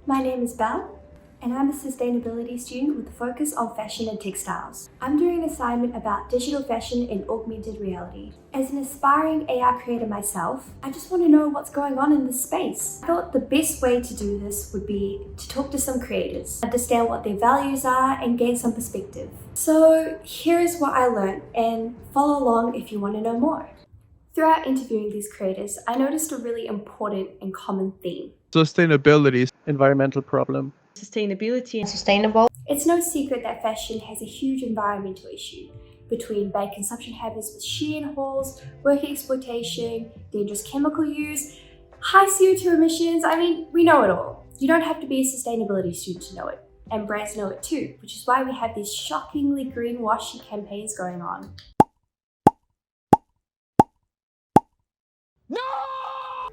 My name is Belle, and I'm a sustainability student with a focus on fashion and textiles. I'm doing an assignment about digital fashion in augmented reality. As an aspiring AR creator myself, I just want to know what's going on in this space. I thought the best way to do this would be to talk to some creators, understand what their values are, and gain some perspective. So here is what I learned, and follow along if you want to know more. Throughout interviewing these creators, I noticed a really important and common theme. Sustainability, environmental problem. Sustainability and sustainable. It's no secret that fashion has a huge environmental issue between bad consumption habits with Shein hauls, worker exploitation, dangerous chemical use, high CO2 emissions. I mean, we know it all. You don't have to be a sustainability student to know it, and brands know it too, which is why we have these shockingly greenwashing campaigns going on. No!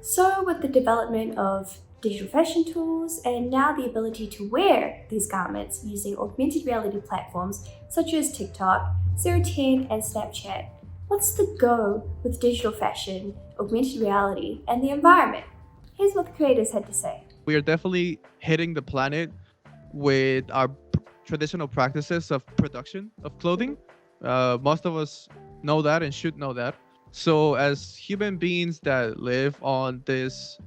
So with the development of digital fashion tools and now the ability to wear these garments using augmented reality platforms such as TikTok, 010 and Snapchat, what's the go with digital fashion, augmented reality, and the environment? Here's what the creators had to say. We are definitely hitting the planet with our traditional practices of production of clothing. Most of us know that and should know that. So as human beings that live on this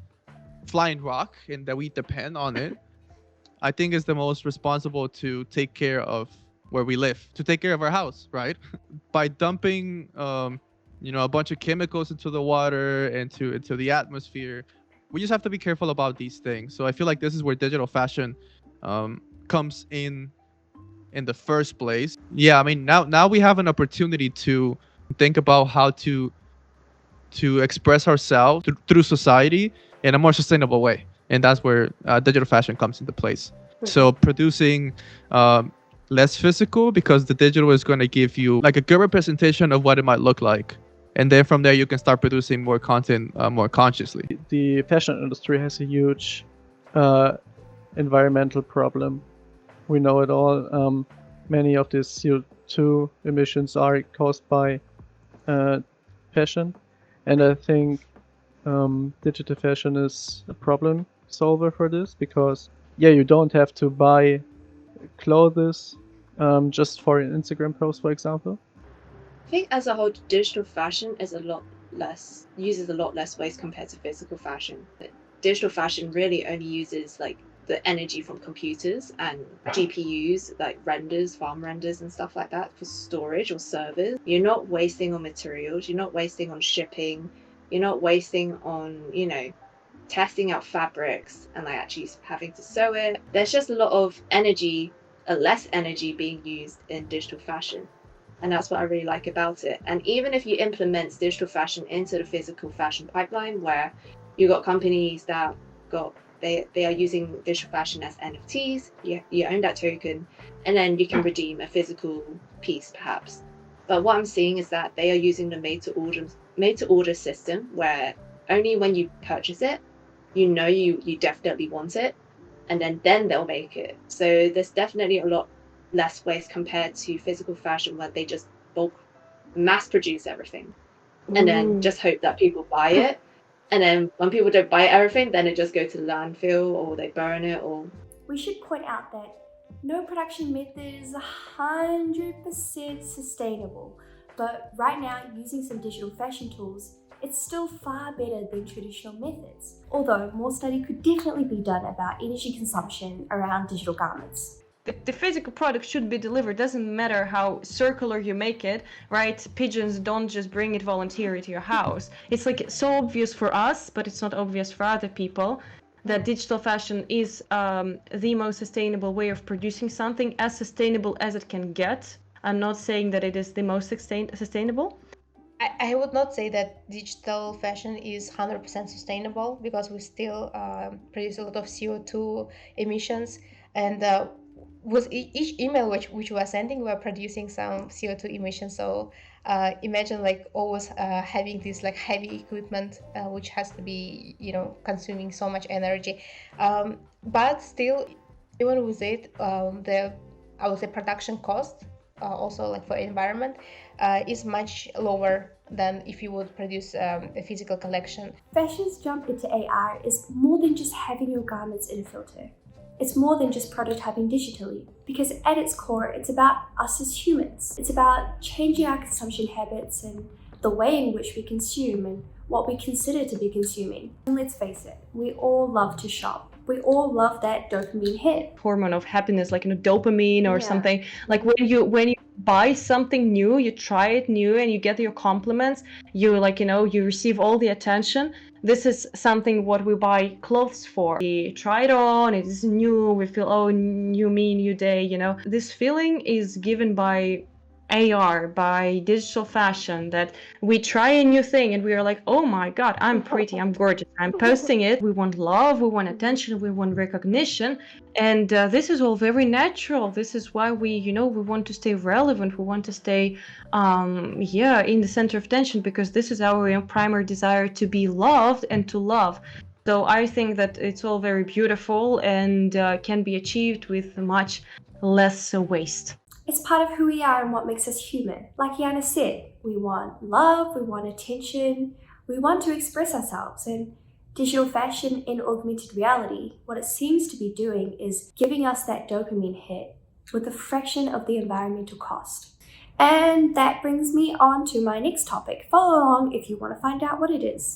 flying rock and that we depend on it, I think it's the most responsible to take care of where we live, to take care of our house, right? By dumping, a bunch of chemicals into the water, into the atmosphere, we just have to be careful about these things. So I feel like this is where digital fashion comes in the first place. Yeah, I mean, now we have an opportunity to think about how to express ourselves through society in a more sustainable way, and that's where digital fashion comes into place. So producing less physical, because the digital is going to give you like a good representation of what it might look like, and then from there you can start producing more content more consciously. The fashion industry has a huge environmental problem. We know it all. Many of these CO2 emissions are caused by fashion, and I think digital fashion is a problem solver for this, because you don't have to buy clothes just for an Instagram post, for example. I think as a whole, digital fashion is uses a lot less waste compared to physical fashion. Digital fashion really only uses like the energy from computers and GPUs, like farm renders and stuff like that for storage or servers. You're not wasting on materials, you're not wasting on shipping, you're not wasting on, testing out fabrics and like actually having to sew it. There's just a lot of less energy being used in digital fashion. And that's what I really like about it. And even if you implement digital fashion into the physical fashion pipeline, where you got companies that they are using digital fashion as NFTs, you own that token, and then you can redeem a physical piece perhaps. But what I'm seeing is that they are using the made to order system, where only when you purchase it, you definitely want it, and then they'll make it. So there's definitely a lot less waste compared to physical fashion, where they just bulk mass produce everything and then just hope that people buy it. And then when people don't buy everything, then it just goes to the landfill or they burn it. Or we should point out that no production method is 100% sustainable, but right now, using some digital fashion tools, it's still far better than traditional methods. Although more study could definitely be done about energy consumption around digital garments. the physical product should be delivered. Doesn't matter how circular you make it, right? Pigeons don't just bring it voluntarily to your house. It's like so obvious for us, but it's not obvious for other people, that digital fashion is the most sustainable way of producing something, as sustainable as it can get. I'm not saying that it is the most sustainable. I would not say that digital fashion is 100% sustainable, because we still produce a lot of CO2 emissions, and with each email which we are sending, we're producing some CO2 emissions. So imagine like always having this like heavy equipment which has to be consuming so much energy, but still, even with it, I would say production cost also like for environment is much lower than if you would produce a physical collection. Fashion's jump into AR is more than just having your garments in a filter. It's more than just prototyping digitally, because at its core, it's about us as humans. It's about changing our consumption habits and the way in which we consume and what we consider to be consuming. And let's face it, we all love to shop. We all love that dopamine hit. Hormone of happiness, like dopamine or Yeah. something. Like when you buy something new, you try it new, and you get your compliments. You you receive all the attention. This is something what we buy clothes for. We try it on. It is new. We feel, oh, new me, new day. This feeling is given by AR, by digital fashion, that we try a new thing and we are like, oh my God, I'm pretty, I'm gorgeous, I'm posting it. We want love, we want attention, we want recognition. And this is all very natural. This is why we want to stay relevant. We want to stay, in the center of attention, because this is our primary desire, to be loved and to love. So I think that it's all very beautiful and can be achieved with much less waste. It's part of who we are and what makes us human. Like Iana said, we want love, we want attention, we want to express ourselves. And digital fashion in augmented reality, what it seems to be doing is giving us that dopamine hit with a fraction of the environmental cost. And that brings me on to my next topic. Follow along if you want to find out what it is.